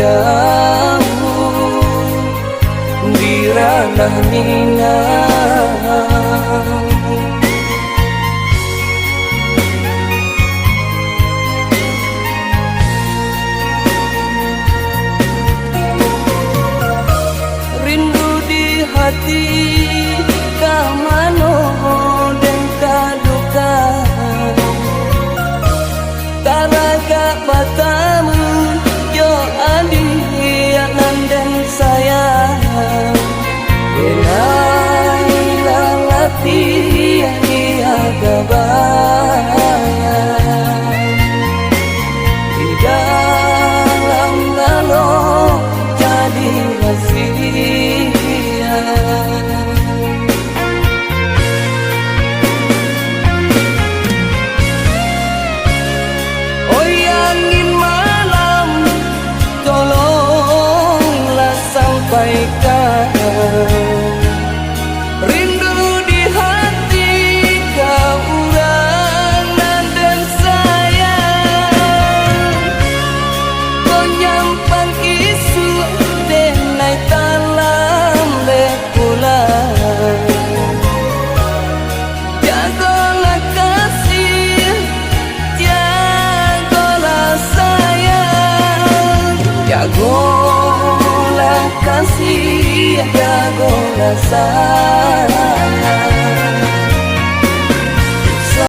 jauh di ranah Minang. Rindu di hati kamano dan kaduka, taraga batamu yo adi anan dan sayang. Benai lalati ia gabayang di dalam lalo jadi wasiat. Oh angin malam, tolonglah sampaikan rindu di hati kau urang dan sayang. Kau nyampang isu denai talam bekulang, jagolah kasih, jagolah sayang, jagolah kasih, jagolah sayang.